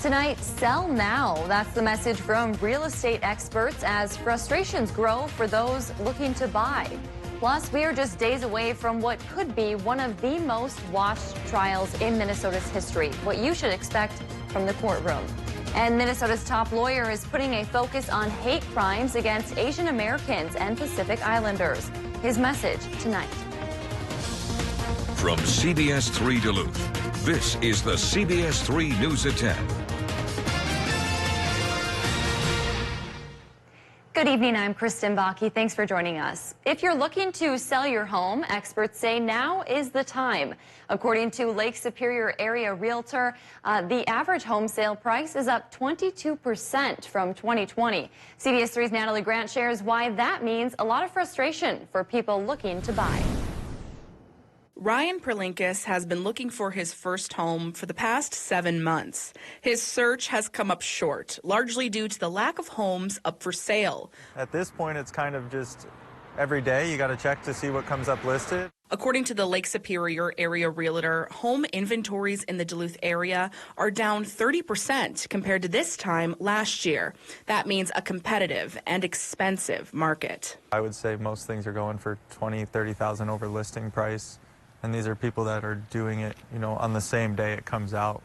Tonight, sell now. That's the message from real estate experts as frustrations grow for those looking to buy. Plus, we are just days away from what could be one of the most watched trials in Minnesota's history. What you should expect from the courtroom. And Minnesota's top lawyer is putting a focus on hate crimes against Asian Americans and Pacific Islanders. His message tonight. From CBS3 Duluth, this is the CBS3 News at 10. Good evening, I'm Kristen Bakke. Thanks for joining us. If you're looking to sell your home, experts say now is the time. According to Lake Superior area realtor, the average home sale price is up 22% from 2020. CBS3's Natalie Grant shares why that means a lot of frustration for people looking to buy. Ryan Perlinkis has been looking for his first home for the past 7 months. His search has come up short, largely due to the lack of homes up for sale. At this point, it's kind of just every day you got to check to see what comes up listed. According to the Lake Superior area realtor, home inventories in the Duluth area are down 30% compared to this time last year. That means a competitive and expensive market. I would say most things are going for $20,000, $30,000 over listing price. And these are people that are doing it, on the same day it comes out.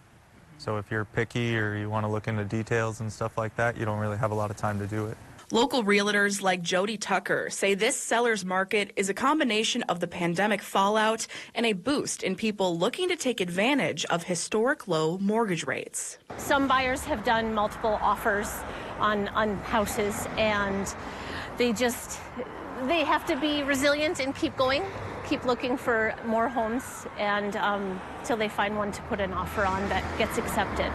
So if you're picky or you want to look into details and stuff like that, you don't really have a lot of time to do it. Local realtors like Jody Tucker say this seller's market is a combination of the pandemic fallout and a boost in people looking to take advantage of historic low mortgage rates. Some buyers have done multiple offers on houses, and they have to be resilient and keep going. Keep looking for more homes and till they find one to put an offer on that gets accepted.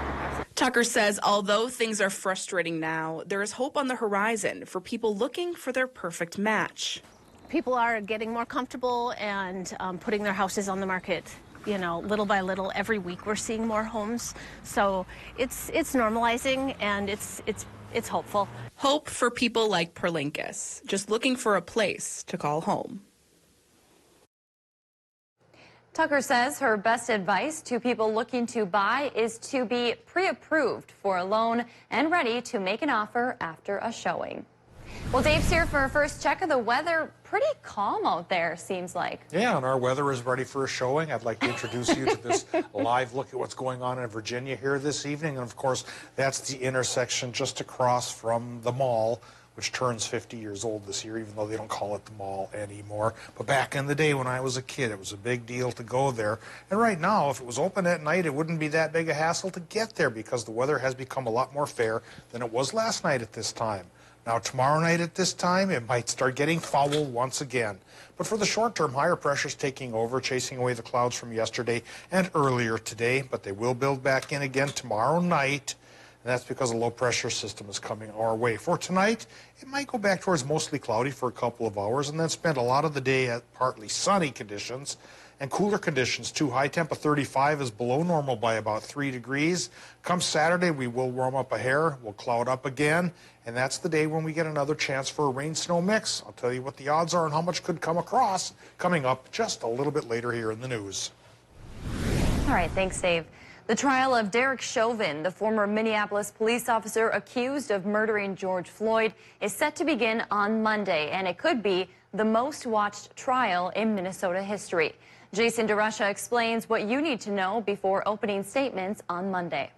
Tucker says although things are frustrating now, there is hope on the horizon for people looking for their perfect match. People are getting more comfortable and putting their houses on the market, little by little. Every week we're seeing more homes. So it's normalizing, and it's hopeful. Hope for people like Perlinkis, just looking for a place to call home. Tucker says her best advice to people looking to buy is to be pre-approved for a loan and ready to make an offer after a showing. Well, Dave's here for a first check of the weather. Pretty calm out there, seems like. Yeah, and our weather is ready for a showing. I'd like to introduce you to this live look at what's going on in Virginia here this evening. And, of course, that's the intersection just across from the mall, which turns 50 years old this year, even though they don't call it the mall anymore. But back in the day when I was a kid, it was a big deal to go there. And right now, if it was open at night, it wouldn't be that big a hassle to get there because the weather has become a lot more fair than it was last night at this time. Now, tomorrow night at this time, it might start getting foul once again. But for the short term, higher pressure's taking over, chasing away the clouds from yesterday and earlier today. But they will build back in again tomorrow night. And that's because a low-pressure system is coming our way. For tonight, it might go back towards mostly cloudy for a couple of hours and then spend a lot of the day at partly sunny conditions and cooler conditions, too. High temp of 35 is below normal by about 3 degrees. Come Saturday, we will warm up a hair. We'll cloud up again, and that's the day when we get another chance for a rain-snow mix. I'll tell you what the odds are and how much could come across coming up just a little bit later here in the news. All right, thanks, Dave. The trial of Derek Chauvin, the former Minneapolis police officer accused of murdering George Floyd, is set to begin on Monday, and it could be the most watched trial in Minnesota history. Jason DeRusha explains what you need to know before opening statements on Monday.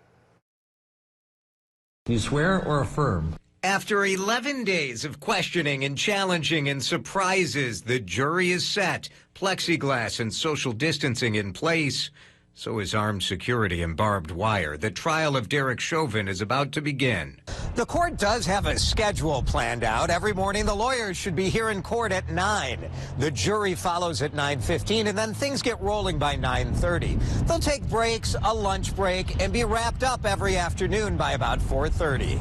You swear or affirm? After 11 days of questioning and challenging and surprises, the jury is set. Plexiglass and social distancing in place. So is armed security and barbed wire. The trial of Derek Chauvin is about to begin. The court does have a schedule planned out. Every morning, the lawyers should be here in court at 9. The jury follows at 9:15, and then things get rolling by 9:30. They'll take breaks, a lunch break, and be wrapped up every afternoon by about 4:30.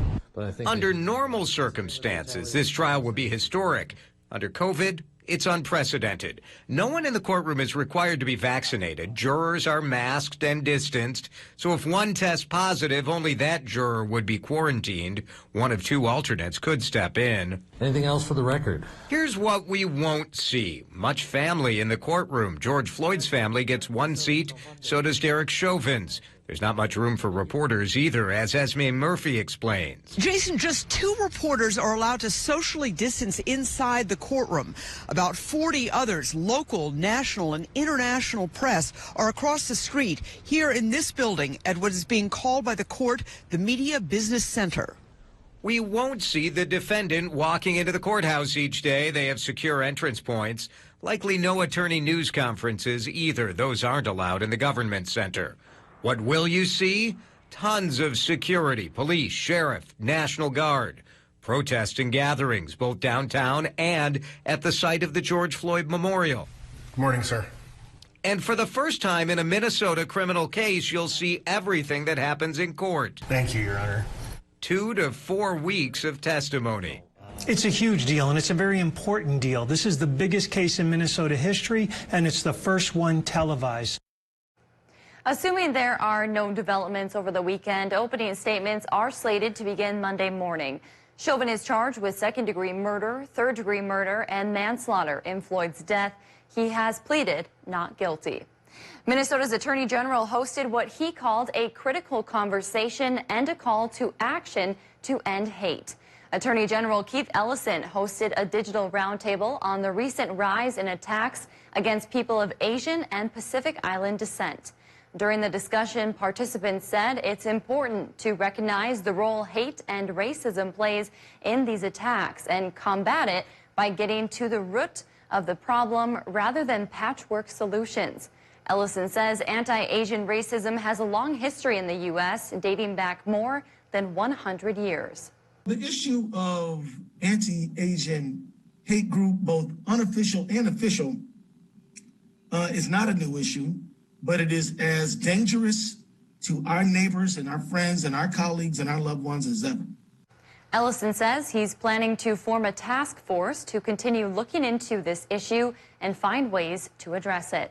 Under normal circumstances, this trial would be historic. Under COVID, it's unprecedented. No one in the courtroom is required to be vaccinated. Jurors are masked and distanced. So if one tests positive, only that juror would be quarantined. One of two alternates could step in. Anything else for the record? Here's what we won't see. Much family in the courtroom. George Floyd's family gets one seat. So does Derek Chauvin's. There's not much room for reporters either, as Esme Murphy explains. Jason, just 2 reporters are allowed to socially distance inside the courtroom. About 40 others, local, national, and international press, are across the street here in this building at what is being called by the court the Media Business Center. We won't see the defendant walking into the courthouse each day. They have secure entrance points. Likely no attorney news conferences either. Those aren't allowed in the government center. What will you see? Tons of security, police, sheriff, National Guard, protests and gatherings both downtown and at the site of the George Floyd Memorial. Good morning, sir. And for the first time in a Minnesota criminal case, you'll see everything that happens in court. Thank you, Your Honor. 2 to 4 weeks of testimony. It's a huge deal, and it's a very important deal. This is the biggest case in Minnesota history, and it's the first one televised. Assuming there are no developments over the weekend, opening statements are slated to begin Monday morning. Chauvin is charged with second-degree murder, third-degree murder, and manslaughter in Floyd's death. He has pleaded not guilty. Minnesota's Attorney General hosted what he called a critical conversation and a call to action to end hate. Attorney General Keith Ellison hosted a digital roundtable on the recent rise in attacks against people of Asian and Pacific Island descent. During the discussion, participants said it's important to recognize the role hate and racism plays in these attacks and combat it by getting to the root of the problem rather than patchwork solutions. Ellison says anti-Asian racism has a long history in the U.S., dating back more than 100 years. The issue of anti-Asian hate group, both unofficial and official, is not a new issue, but it is as dangerous to our neighbors and our friends and our colleagues and our loved ones as ever. Ellison says he's planning to form a task force to continue looking into this issue and find ways to address it.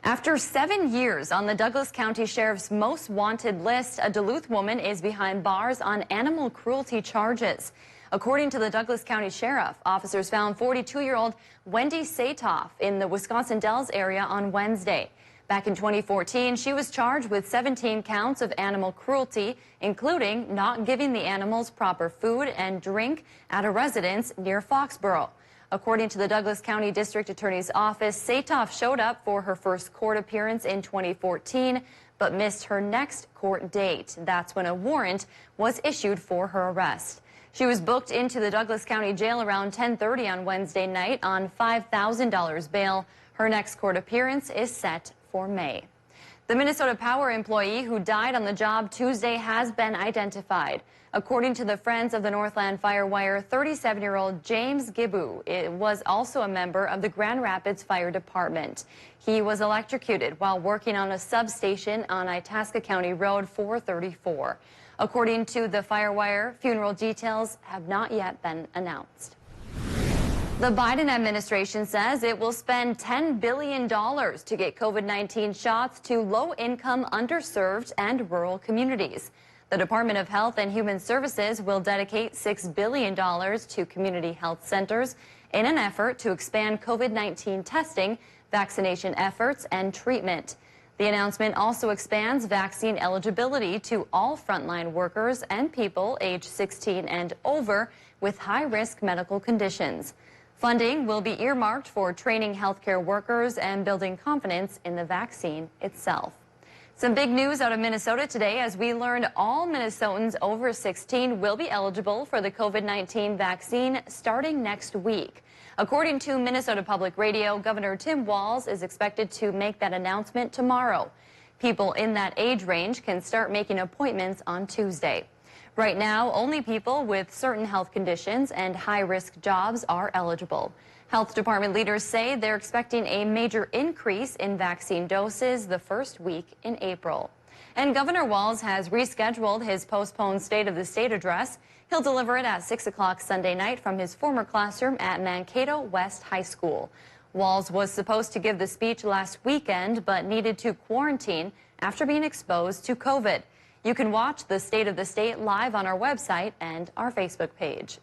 After 7 years on the Douglas County Sheriff's most wanted list, a Duluth woman is behind bars on animal cruelty charges. According to the Douglas County Sheriff, officers found 42-year-old Wendy Satoff in the Wisconsin Dells area on Wednesday. Back in 2014, she was charged with 17 counts of animal cruelty, including not giving the animals proper food and drink at a residence near Foxborough. According to the Douglas County District Attorney's Office, Satoff showed up for her first court appearance in 2014, but missed her next court date. That's when a warrant was issued for her arrest. She was booked into the Douglas County Jail around 10:30 on Wednesday night on $5,000 bail. Her next court appearance is set for May. The Minnesota Power employee who died on the job Tuesday has been identified. According to the Friends of the Northland Firewire, 37-year-old James Gibu was also a member of the Grand Rapids Fire Department. He was electrocuted while working on a substation on Itasca County Road 434. According to the Firewire, funeral details have not yet been announced. The Biden administration says it will spend $10 billion to get COVID-19 shots to low-income, underserved, and rural communities. The Department of Health and Human Services will dedicate $6 billion to community health centers in an effort to expand COVID-19 testing, vaccination efforts, and treatment. The announcement also expands vaccine eligibility to all frontline workers and people age 16 and over with high-risk medical conditions. Funding will be earmarked for training healthcare workers and building confidence in the vaccine itself. Some big news out of Minnesota today as we learned all Minnesotans over 16 will be eligible for the COVID-19 vaccine starting next week. According to Minnesota Public Radio, Governor Tim Walz is expected to make that announcement tomorrow. People in that age range can start making appointments on Tuesday. Right now, only people with certain health conditions and high-risk jobs are eligible. Health department leaders say they're expecting a major increase in vaccine doses the first week in April. And Governor Walz has rescheduled his postponed State of the State address. He'll deliver it at 6 o'clock Sunday night from his former classroom at Mankato West High School. Walz was supposed to give the speech last weekend, but needed to quarantine after being exposed to COVID. You can watch the State of the State live on our website and our Facebook page.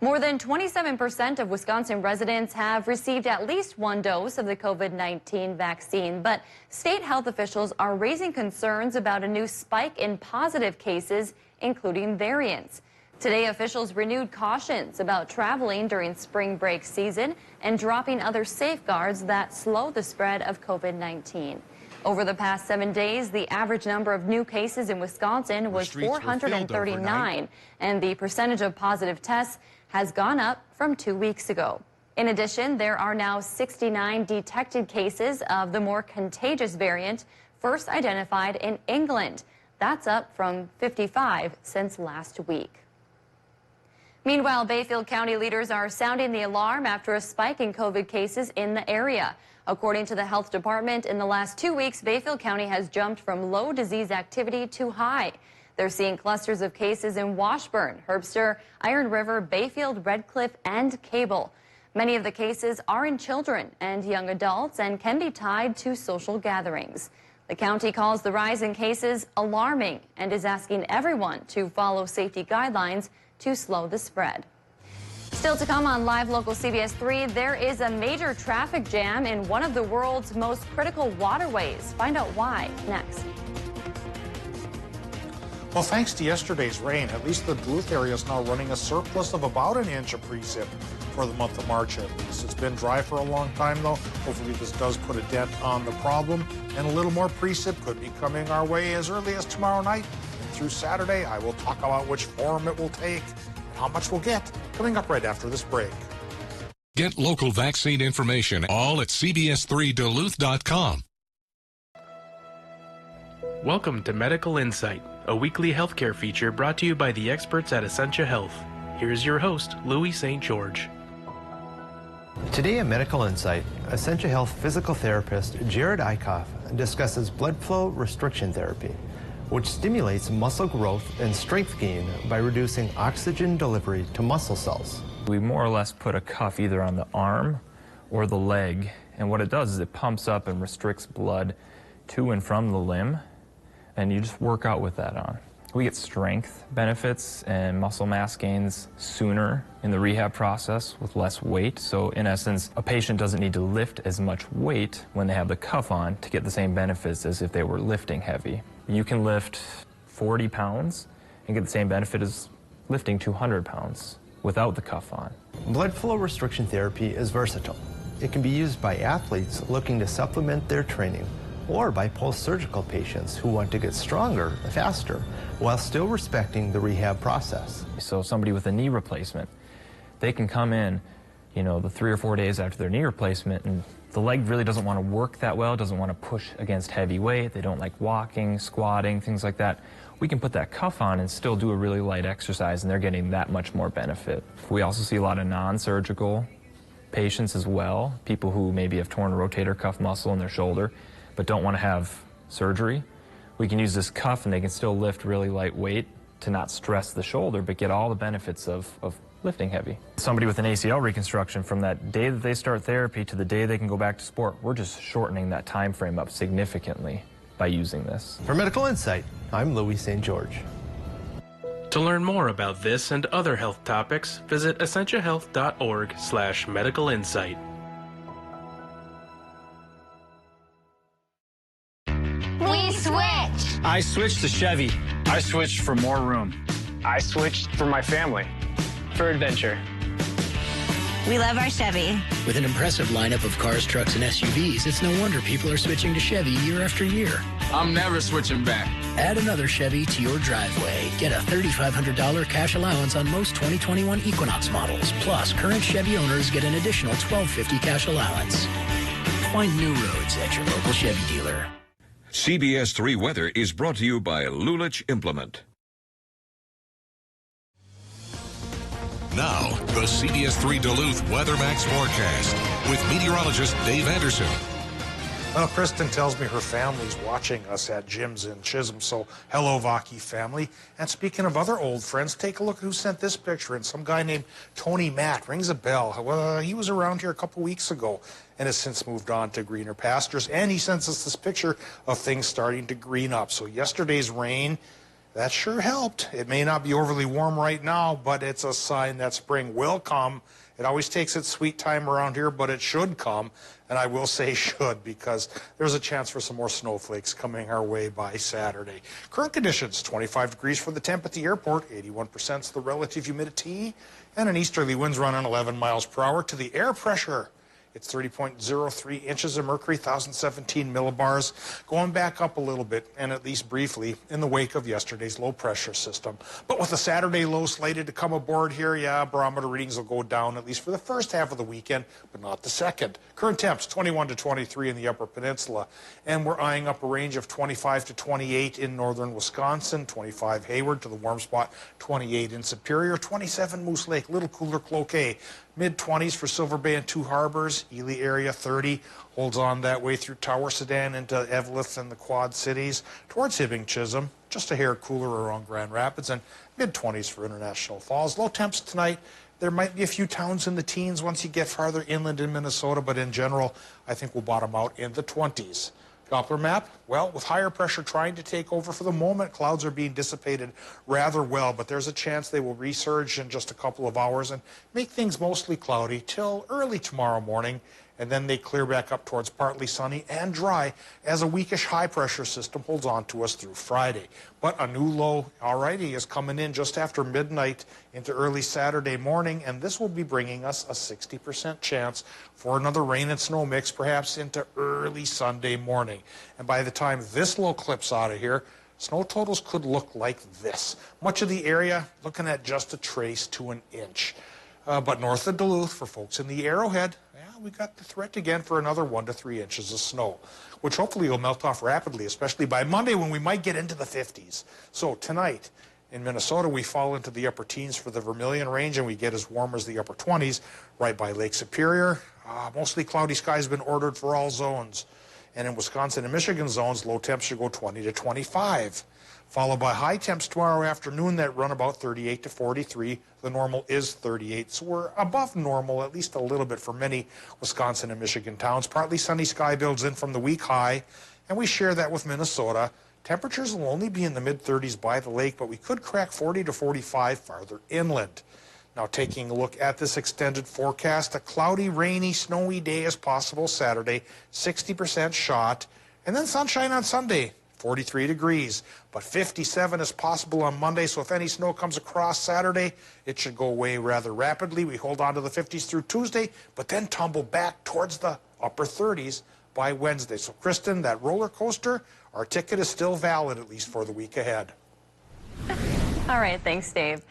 More than 27% of Wisconsin residents have received at least one dose of the COVID-19 vaccine, but state health officials are raising concerns about a new spike in positive cases, including variants. Today, officials renewed cautions about traveling during spring break season and dropping other safeguards that slow the spread of COVID-19. Over the past 7 days, the average number of new cases in Wisconsin was 439, and the percentage of positive tests has gone up from 2 weeks ago. In addition, there are now 69 detected cases of the more contagious variant, first identified in England. That's up from 55 since last week. Meanwhile, Bayfield County leaders are sounding the alarm after a spike in COVID cases in the area. According to the health department, in the last 2 weeks, Bayfield County has jumped from low disease activity to high. They're seeing clusters of cases in Washburn, Herbster, Iron River, Bayfield, Red Cliff, and Cable. Many of the cases are in children and young adults and can be tied to social gatherings. The county calls the rise in cases alarming and is asking everyone to follow safety guidelines to slow the spread. Still to come on Live Local CBS 3, there is a major traffic jam in one of the world's most critical waterways. Find out why next. Well, thanks to yesterday's rain, at least the Duluth area is now running a surplus of about an inch of precip for the month of March at least. It's been dry for a long time though. Hopefully this does put a dent on the problem, and a little more precip could be coming our way as early as tomorrow night. And through Saturday, I will talk about which form it will take and how much we'll get coming up right after this break. Get local vaccine information all at CBS3Duluth.com. Welcome to Medical Insight, a weekly healthcare feature brought to you by the experts at Essentia Health. Here's your host, Louis St. George. Today at Medical Insight, Essentia Health physical therapist Jared Eichhoff discusses blood flow restriction therapy, which stimulates muscle growth and strength gain by reducing oxygen delivery to muscle cells. We more or less put a cuff either on the arm or the leg, and what it does is it pumps up and restricts blood to and from the limb, and you just work out with that on. We get strength benefits and muscle mass gains sooner in the rehab process with less weight. So in essence, a patient doesn't need to lift as much weight when they have the cuff on to get the same benefits as if they were lifting heavy. You can lift 40 pounds and get the same benefit as lifting 200 pounds without the cuff on. Blood flow restriction therapy is versatile. It can be used by athletes looking to supplement their training, or by post-surgical patients who want to get stronger faster while still respecting the rehab process. So somebody with a knee replacement, they can come in, the 3 or 4 days after their knee replacement, and the leg really doesn't want to work that well, doesn't want to push against heavy weight, they don't like walking, squatting, things like that. We can put that cuff on and still do a really light exercise, and they're getting that much more benefit. We also see a lot of non-surgical patients as well, people who maybe have torn a rotator cuff muscle in their shoulder but don't want to have surgery. We can use this cuff and they can still lift really light weight to not stress the shoulder but get all the benefits of lifting heavy. Somebody with an ACL reconstruction, from that day that they start therapy to the day they can go back to sport, we're just shortening that time frame up significantly by using this. For Medical Insight, I'm Louis St. George. To learn more about this and other health topics, visit essentiahealth.org/medicalinsight. I switched to Chevy. I switched for more room. I switched for my family. For adventure. We love our Chevy. With an impressive lineup of cars, trucks, and SUVs, it's no wonder people are switching to Chevy year after year. I'm never switching back. Add another Chevy to your driveway. Get a $3,500 cash allowance on most 2021 Equinox models. Plus, current Chevy owners get an additional $1,250 cash allowance. Find new roads at your local Chevy dealer. CBS 3 Weather is brought to you by Lulich Implement. Now, the CBS 3 Duluth WeatherMax forecast with meteorologist Dave Anderson. Well, Kristen tells me her family's watching us at Jim's in Chisholm, so hello, Vaki family. And speaking of other old friends, take a look at who sent this picture. And some guy named Tony Matt rings a bell. Well, he was around here a couple weeks ago and has since moved on to greener pastures. And he sends us this picture of things starting to green up. So yesterday's rain That sure helped. It may not be overly warm right now, but it's a sign that spring will come. It always takes its sweet time around here, but it should come. And I will say should, because there's a chance for some more snowflakes coming our way by Saturday. Current conditions, 25 degrees for the temp at the airport, 81% is the relative humidity, and an easterly winds running 11 miles per hour. To the air pressure, it's 30.03 inches of mercury, 1,017 millibars, going back up a little bit, and at least briefly, in the wake of yesterday's low pressure system. But with the Saturday low slated to come aboard here, yeah, barometer readings will go down at least for the first half of the weekend, but not the second. Current temps, 21 to 23 in the Upper Peninsula, and we're eyeing up a range of 25 to 28 in northern Wisconsin, 25 Hayward to the warm spot, 28 in Superior, 27 Moose Lake, little cooler Cloquet. Mid-20s for Silver Bay and Two Harbors. Ely area 30 holds on that way through Tower Sedan into Eveleth and the Quad Cities. Towards Hibbing Chisholm, just a hair cooler around Grand Rapids, and mid-20s for International Falls. Low temps tonight. There might be a few towns in the teens once you get farther inland in Minnesota, but in general, I think we'll bottom out in the 20s. Doppler map, well, with higher pressure trying to take over for the moment, clouds are being dissipated rather well, but there's a chance they will resurge in just a couple of hours and make things mostly cloudy till early tomorrow morning, and then they clear back up towards partly sunny and dry as a weakish high pressure system holds on to us through Friday. But a new low already is coming in just after midnight into early Saturday morning, and this will be bringing us a 60% chance for another rain and snow mix perhaps into early Sunday morning. And by the time this low clips out of here, snow totals could look like this. Much of the area looking at just a trace to an inch. But north of Duluth, for folks in the Arrowhead, we got the threat again for another 1 to 3 inches of snow, which hopefully will melt off rapidly, especially by Monday when we might get into the 50s. So tonight in Minnesota, we fall into the upper teens for the Vermilion Range, and we get as warm as the upper 20s right by Lake Superior. Mostly cloudy skies have been ordered for all zones. And in Wisconsin and Michigan zones, low temps should go 20 to 25. Followed by high temps tomorrow afternoon that run about 38 to 43. The normal is 38, so we're above normal, at least a little bit for many Wisconsin and Michigan towns. Partly sunny sky builds in from the week high, and we share that with Minnesota. Temperatures will only be in the mid-30s by the lake, but we could crack 40 to 45 farther inland. Now, taking a look at this extended forecast, a cloudy, rainy, snowy day is possible Saturday, 60% shot, and then sunshine on Sunday. 43 degrees, but 57 is possible on Monday, so if any snow comes across Saturday, it should go away rather rapidly. We hold on to the 50s through Tuesday, but then tumble back towards the upper 30s by Wednesday. So, Kristen, that roller coaster, our ticket is still valid, at least for the week ahead. All right, thanks, Dave.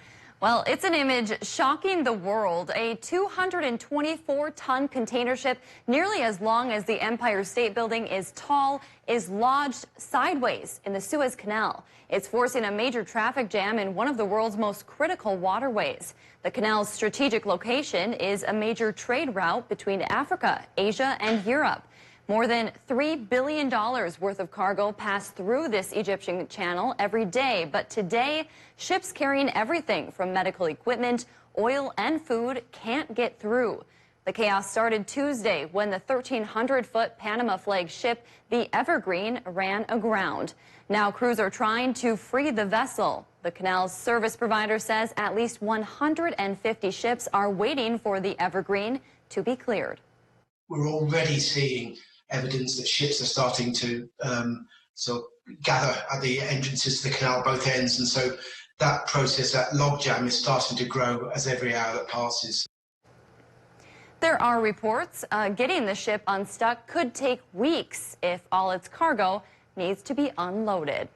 Well, it's an image shocking the world. A 224-ton container ship, nearly as long as the Empire State Building is tall, is lodged sideways in the Suez Canal. It's forcing a major traffic jam in one of the world's most critical waterways. The canal's strategic location is a major trade route between Africa, Asia, and Europe. More than $3 billion worth of cargo pass through this Egyptian channel every day. But today, ships carrying everything from medical equipment, oil, and food can't get through. The chaos started Tuesday when the 1,300-foot Panama flag ship, the Evergreen, ran aground. Now crews are trying to free the vessel. The canal's service provider says at least 150 ships are waiting for the Evergreen to be cleared. We're already seeing evidence that ships are starting to gather at the entrances to the canal, both ends, and so that process, that logjam, is starting to grow as every hour that passes. There are reports getting the ship unstuck could take weeks if all its cargo needs to be unloaded.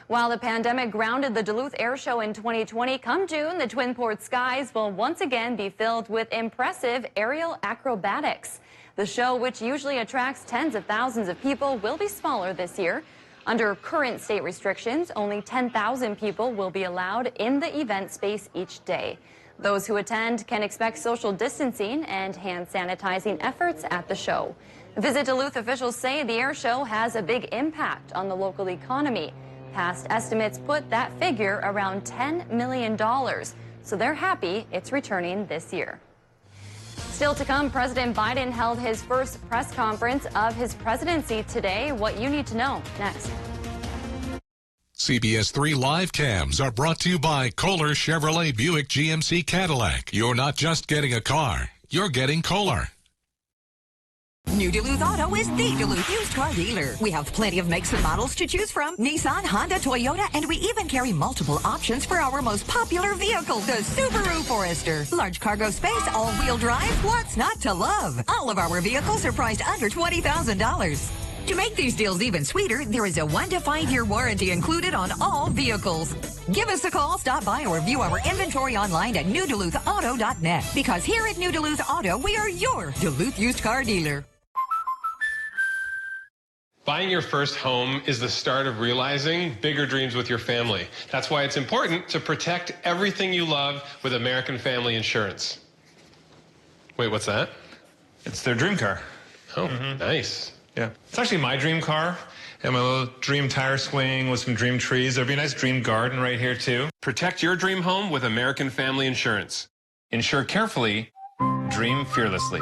While the pandemic grounded the Duluth Air Show in 2020, come June, the Twin Port skies will once again be filled with impressive aerial acrobatics. The show, which usually attracts tens of thousands of people, will be smaller this year. Under current state restrictions, only 10,000 people will be allowed in the event space each day. Those who attend can expect social distancing and hand sanitizing efforts at the show. Visit Duluth officials say the air show has a big impact on the local economy. Past estimates put that figure around $10 million, so they're happy it's returning this year. Still to come, President Biden held his first press conference of his presidency today. What you need to know next. CBS3 live cams are brought to you by Kohler Chevrolet Buick GMC Cadillac. You're not just getting a car, you're getting Kohler. New Duluth Auto is the Duluth used car dealer. We have plenty of makes and models to choose from. Nissan, Honda, Toyota, and we even carry multiple options for our most popular vehicle, the Subaru Forester. Large cargo space, all-wheel drive, what's not to love? All of our vehicles are priced under $20,000. To make these deals even sweeter, there is a 1 to 5 year warranty included on all vehicles. Give us a call, stop by, or view our inventory online at newduluthauto.net. Because here at New Duluth Auto, we are your Duluth used car dealer. Buying your first home is the start of realizing bigger dreams with your family. That's why it's important to protect everything you love with American Family Insurance. Wait, what's that? It's their dream car. Oh, nice. Yeah. It's actually my dream car. And my little dream tire swing with some dream trees. There'd be a nice dream garden right here, too. Protect your dream home with American Family Insurance. Insure carefully, dream fearlessly.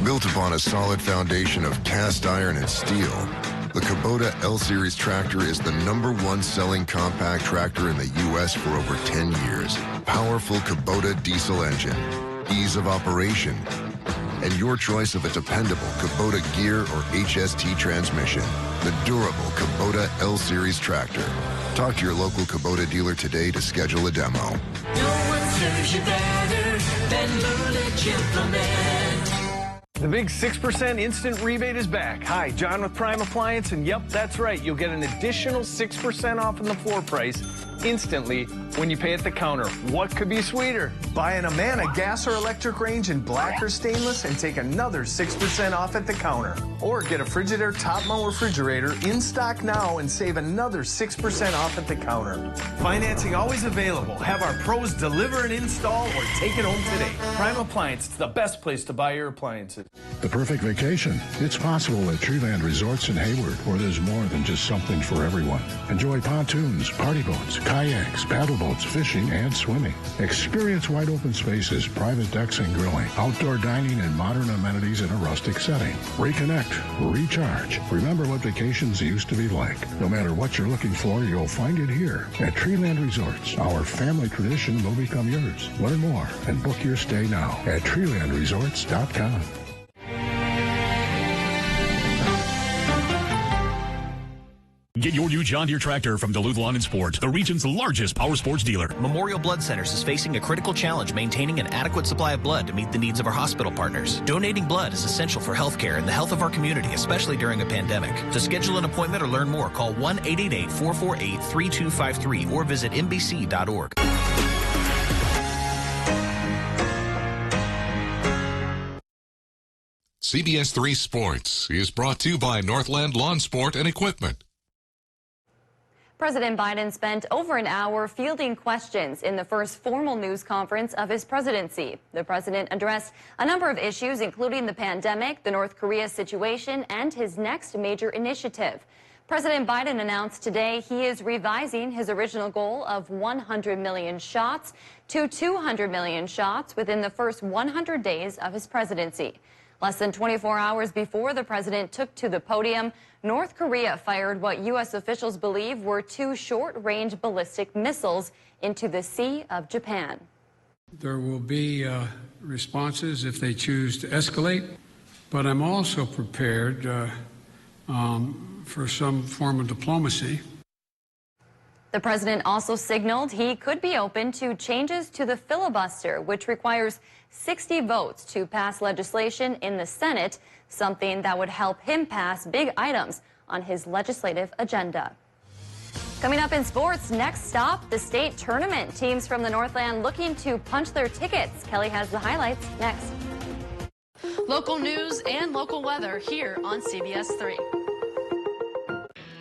Built upon a solid foundation of cast iron and steel, the Kubota L-Series tractor is the #1 selling compact tractor in the U.S. for over 10 years. Powerful Kubota diesel engine, ease of operation, and your choice of a dependable Kubota gear or HST transmission. The durable Kubota L-Series tractor. Talk to your local Kubota dealer today to schedule a demo. No one serves you better than Lulich Implement. The big 6% instant rebate is back. Hi, John with Prime Appliance, and yep, that's right. You'll get an additional 6% off in the floor price instantly when you pay at the counter. What could be sweeter? Buy an Amana gas or electric range in black or stainless and take another 6% off at the counter. Or get a Frigidaire top mount refrigerator in stock now and save another 6% off at the counter. Financing always available. Have our pros deliver and install or take it home today. Prime Appliance, it's the best place to buy your appliances. The perfect vacation. It's possible at Treeland Resorts in Hayward, where there's more than just something for everyone. Enjoy pontoons, party boats, kayaks, paddle boats, fishing, and swimming. Experience wide open spaces, private decks and grilling, outdoor dining, and modern amenities in a rustic setting. Reconnect, recharge. Remember what vacations used to be like. No matter what you're looking for, you'll find it here at Treeland Resorts. Our family tradition will become yours. Learn more and book your stay now at treelandresorts.com. Get your new John Deere tractor from Duluth Lawn & Sport, the region's largest power sports dealer. Memorial Blood Centers is facing a critical challenge maintaining an adequate supply of blood to meet the needs of our hospital partners. Donating blood is essential for healthcare and the health of our community, especially during a pandemic. To schedule an appointment or learn more, call 1-888-448-3253 or visit mbc.org. CBS3 Sports is brought to you by Northland Lawn Sport and Equipment. President Biden spent over an hour fielding questions in the first formal news conference of his presidency. The president addressed a number of issues, including the pandemic, the North Korea situation, and his next major initiative. President Biden announced today he is revising his original goal of 100 million shots to 200 million shots within the first 100 days of his presidency. Less than 24 hours before the president took to the podium, North Korea fired what U.S. officials believe were 2 short-range ballistic missiles into the Sea of Japan. There will be responses if they choose to escalate, but I'm also prepared for some form of diplomacy. The president also signaled he could be open to changes to the filibuster, which requires 60 votes to pass legislation in the Senate, something that would help him pass big items on his legislative agenda. Coming up in sports, next stop, the state tournament. Teams from the Northland looking to punch their tickets. Kelly has the highlights next. Local news and local weather here on CBS 3.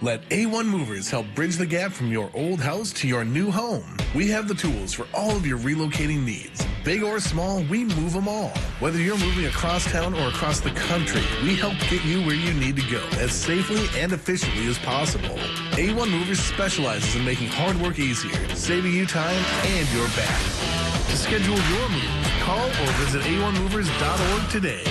Let A1 Movers help bridge the gap from your old house to your new home. We have the tools for all of your relocating needs. Big or small, we move them all. Whether you're moving across town or across the country, we help get you where you need to go as safely and efficiently as possible. A1 Movers specializes in making hard work easier, saving you time and your back. To schedule your move, call or visit a1movers.org today.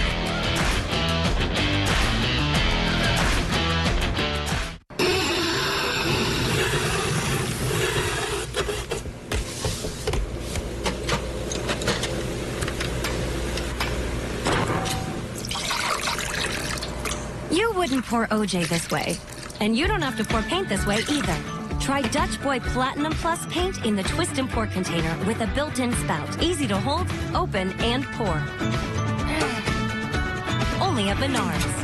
couldn't pour OJ this way. And you don't have to pour paint this way either. Try Dutch Boy Platinum Plus paint in the twist and pour container with a built-in spout. Easy to hold, open, and pour. Only at Menards.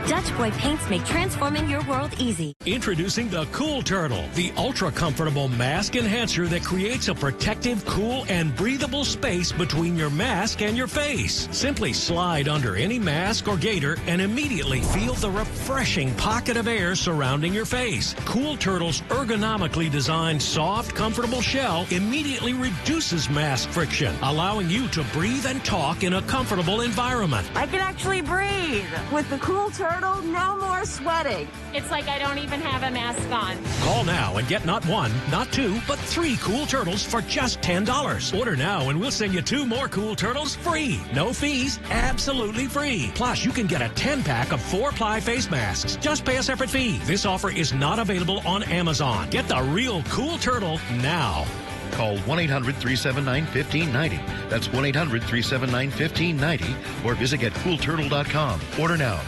Dutch Boy paints make transforming your world easy. Introducing the Cool Turtle, the ultra-comfortable mask enhancer that creates a protective, cool, and breathable space between your mask and your face. Simply slide under any mask or gaiter and immediately feel the refreshing pocket of air surrounding your face. Cool Turtle's ergonomically designed, soft, comfortable shell immediately reduces mask friction, allowing you to breathe and talk in a comfortable environment. I can actually breathe. With the Cool Turtle, no more sweating. It's like I don't even have a mask on. Call now and get not one, not two, but 3 Cool Turtles for just $10. Order now and we'll send you 2 more Cool Turtles free. No fees, absolutely free. Plus, you can get a 10-pack of 4-ply face masks. Just pay a separate fee. This offer is not available on Amazon. Get the real Cool Turtle now. Call 1-800-379-1590. That's 1-800-379-1590 or visit getcoolturtle.com. Order now.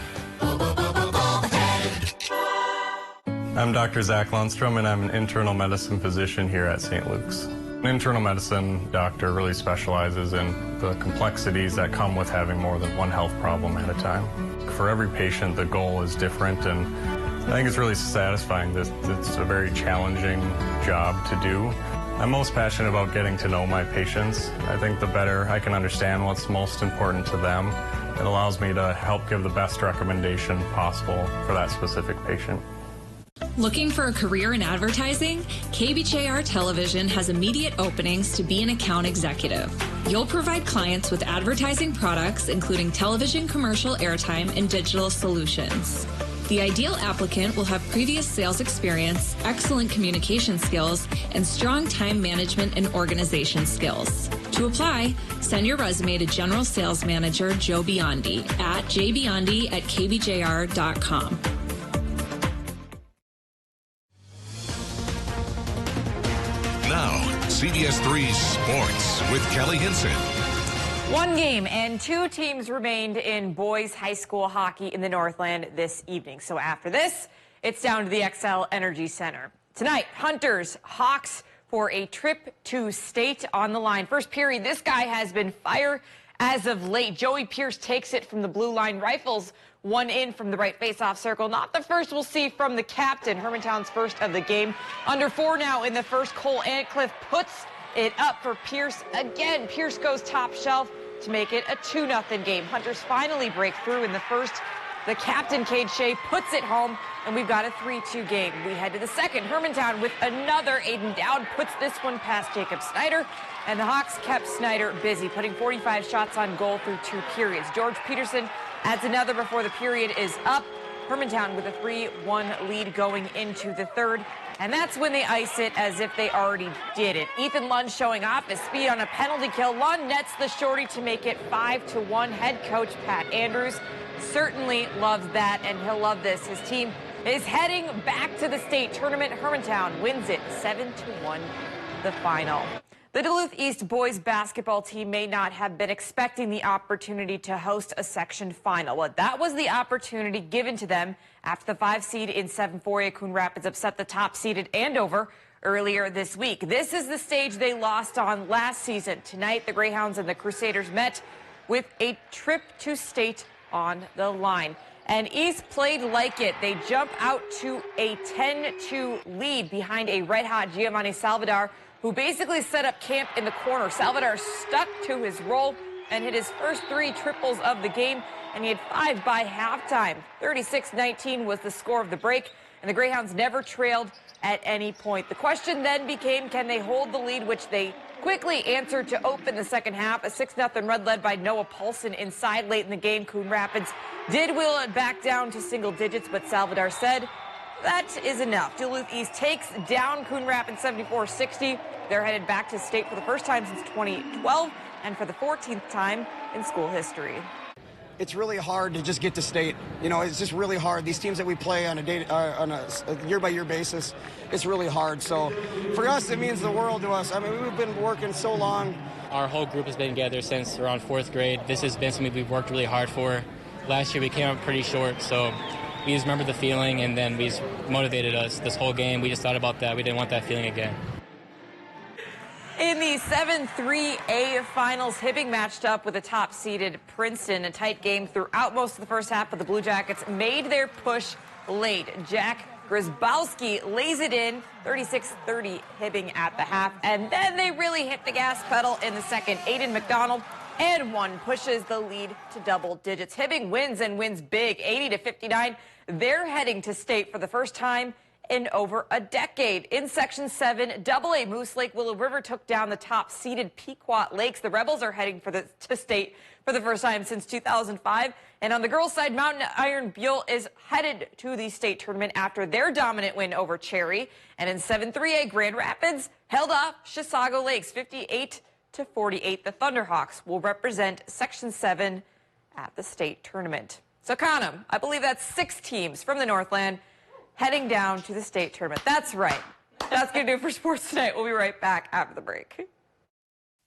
I'm Dr. Zach Lundstrom, and I'm an internal medicine physician here at St. Luke's. An internal medicine doctor really specializes in the complexities that come with having more than one health problem at a time. For every patient, the goal is different, and I think it's really satisfying. It's a very challenging job to do. I'm most passionate about getting to know my patients. I think the better I can understand what's most important to them, it allows me to help give the best recommendation possible for that specific patient. Looking for a career in advertising? KBJR Television has immediate openings to be an account executive. You'll provide clients with advertising products, including television commercial airtime and digital solutions. The ideal applicant will have previous sales experience, excellent communication skills, and strong time management and organization skills. To apply, send your resume to General Sales Manager Joe Biondi at jbiondi@kbjr.com. Now, CBS3 Sports with Kelly Hinson. One game and 2 teams remained in boys high school hockey in the Northland this evening. So after this, it's down to the XL Energy Center. Tonight, Hunters, Hawks for a trip to state on the line. First period, this guy has been fire as of late. Joey Pierce takes it from the blue line. Rifles one in from the right faceoff circle. Not the first we'll see from the captain. Hermantown's first of the game. Under 4 now in the first. Cole Antcliffe puts it up for Pierce again. Pierce goes top shelf to make it a 2-0 game. Hunters finally break through in the first. The captain, Cade Shea, puts it home, and we've got a 3-2 game. We head to the second. Hermantown with another. Aiden Dowd puts this one past Jacob Snyder, and the Hawks kept Snyder busy, putting 45 shots on goal through 2 periods. George Peterson adds another before the period is up. Hermantown with a 3-1 lead going into the third. And that's when they ice it as if they already did it. Ethan Lund showing off his speed on a penalty kill. Lund nets the shorty to make it 5-1. Head coach Pat Andrews certainly loves that, and he'll love this. His team is heading back to the state tournament. Hermantown wins it 7-1, the final. The Duluth East boys basketball team may not have been expecting the opportunity to host a section final. Well, that was the opportunity given to them after the 5 seed in 7-4A Coon Rapids upset the top seeded Andover earlier this week. This is the stage they lost on last season. Tonight, the Greyhounds and the Crusaders met with a trip to state on the line. And East played like it. They jump out to a 10-2 lead behind a red-hot Giovanni Salvador, who basically set up camp in the corner. Salvador stuck to his role and hit his first 3 triples of the game, and he had 5 by halftime. 36-19 was the score of the break, and the Greyhounds never trailed at any point. The question then became, can they hold the lead, which they quickly answered to open the second half. A 6-0 run led by Noah Paulson inside late in the game. Coon Rapids did wheel it back down to single digits, but Salvador said, that is enough. Duluth East takes down Coon Rapids 74-60. They're headed back to state for the first time since 2012 and for the 14th time in school history. It's really hard to just get to state. You know, it's just really hard. These teams that we play on a year-by-year basis, it's really hard. So for us, it means the world to us. I mean, we've been working so long. Our whole group has been together since around 4th grade. This has been something we've worked really hard for. Last year we came up pretty short, so We just remembered the feeling, and then we just motivated us this whole game. We just thought about that. We didn't want that feeling again. In the 7-3A finals, Hibbing matched up with the top-seeded Princeton. A tight game throughout most of the first half, but the Blue Jackets made their push late. Jack Grzybowski lays it in, 36-30 Hibbing at the half, and then they really hit the gas pedal in the second. Aiden McDonald and one pushes the lead to double digits. Hibbing wins and wins big, 80-59. They're heading to state for the first time in over a decade. In Section 7, AA Moose Lake Willow River took down the top-seeded Pequot Lakes. The Rebels are heading to state for the first time since 2005. And on the girls' side, Mountain Iron Buell is headed to the state tournament after their dominant win over Cherry. And in 7-3A, Grand Rapids held off Chisago Lakes 58-48. The Thunderhawks will represent Section 7 at the state tournament. So, Connor, I believe that's 6 teams from the Northland heading down to the state tournament. That's right. That's going to do it for sports tonight. We'll be right back after the break.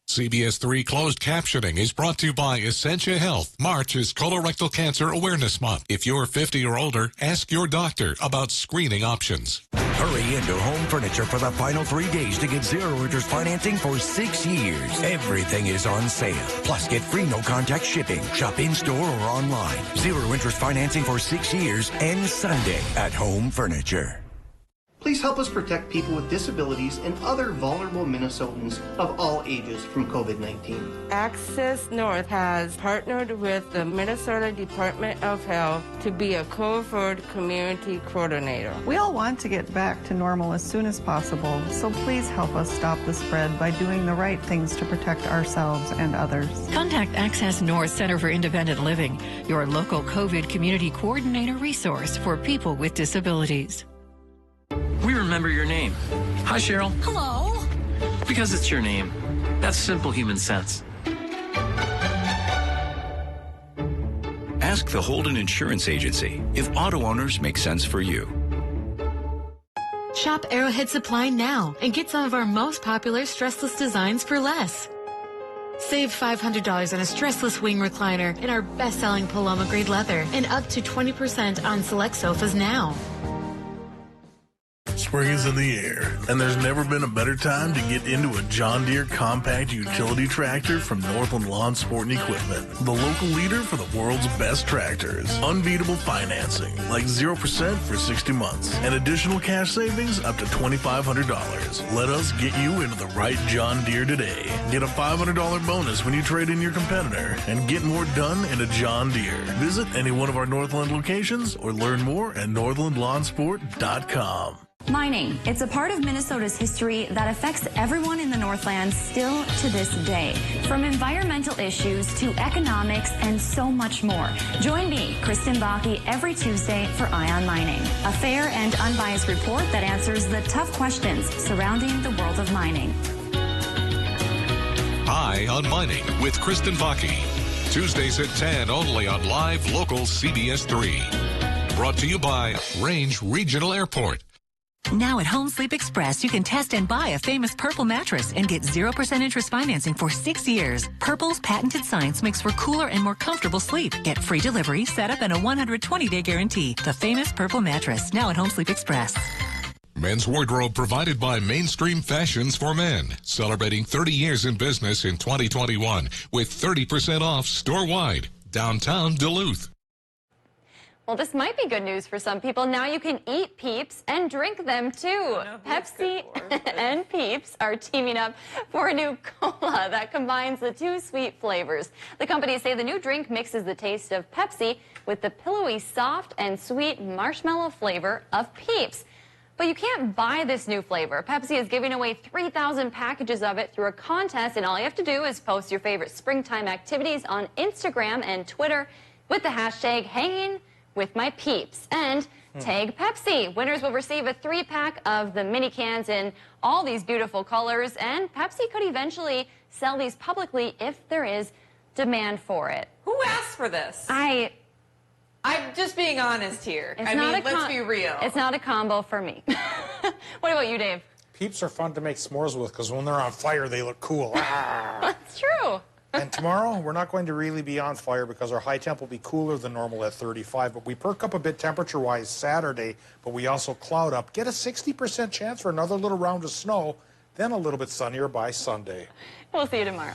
CBS3 closed captioning is brought to you by Essentia Health. March is Colorectal Cancer Awareness Month. If you're 50 or older, ask your doctor about screening options. Hurry into Home Furniture for the final 3 days to get zero-interest financing for 6 years. Everything is on sale. Plus, get free no-contact shipping. Shop in-store or online. Zero-interest financing for 6 years ends Sunday at Home Furniture. Please help us protect people with disabilities and other vulnerable Minnesotans of all ages from COVID-19. Access North has partnered with the Minnesota Department of Health to be a COVID community coordinator. We all want to get back to normal as soon as possible, so please help us stop the spread by doing the right things to protect ourselves and others. Contact Access North Center for Independent Living, your local COVID community coordinator resource for people with disabilities. We remember your name. Hi, Cheryl. Hello. Because it's your name. That's simple human sense. Ask the Holden Insurance Agency if auto owners make sense for you. Shop Arrowhead Supply now and get some of our most popular stressless designs for less. Save $500 on a stressless wing recliner in our best-selling Paloma grade leather and up to 20% on select sofas now. Spring is in the air, and there's never been a better time to get into a John Deere compact utility tractor from Northland Lawn Sport and Equipment, the local leader for the world's best tractors. Unbeatable financing, like 0% for 60 months, and additional cash savings up to $2,500. Let us get you into the right John Deere today. Get a $500 bonus when you trade in your competitor, and get more done in a John Deere. Visit any one of our Northland locations or learn more at northlandlawnsport.com. Mining. It's a part of Minnesota's history that affects everyone in the Northland still to this day. From environmental issues to economics and so much more. Join me, Kristen Bakke, every Tuesday for Eye on Mining, a fair and unbiased report that answers the tough questions surrounding the world of mining. Eye on Mining with Kristen Bakke. Tuesdays at 10 only on live local CBS3. Brought to you by Range Regional Airport. Now at Home Sleep Express, you can test and buy a Famous Purple mattress and get 0% interest financing for 6 years. Purple's patented science makes for cooler and more comfortable sleep. Get free delivery, setup, and a 120-day guarantee. The Famous Purple mattress, now at Home Sleep Express. Men's wardrobe provided by Mainstream Fashions for Men. Celebrating 30 years in business in 2021 with 30% off store-wide. Downtown Duluth. Well, this might be good news for some people. Now you can eat Peeps and drink them too. Pepsi and Peeps are teaming up for a new cola that combines the two sweet flavors. The companies say the new drink mixes the taste of Pepsi with the pillowy, soft, and sweet marshmallow flavor of Peeps. But you can't buy this new flavor. Pepsi is giving away 3,000 packages of it through a contest, and all you have to do is post your favorite springtime activities on Instagram and Twitter with the hashtag hanging with my Peeps and tag Pepsi. Winners will receive a 3-pack of the mini cans in all these beautiful colors, and Pepsi could eventually sell these publicly if there is demand for it. Who asked for this? I'm just being honest here. Let's be real. It's not a combo for me. What about you, Dave? Peeps are fun to make s'mores with because when they're on fire, they look cool. That's true. And tomorrow, we're not going to really be on fire because our high temp will be cooler than normal at 35. But we perk up a bit temperature-wise Saturday, but we also cloud up. Get a 60% chance for another little round of snow, then a little bit sunnier by Sunday. We'll see you tomorrow.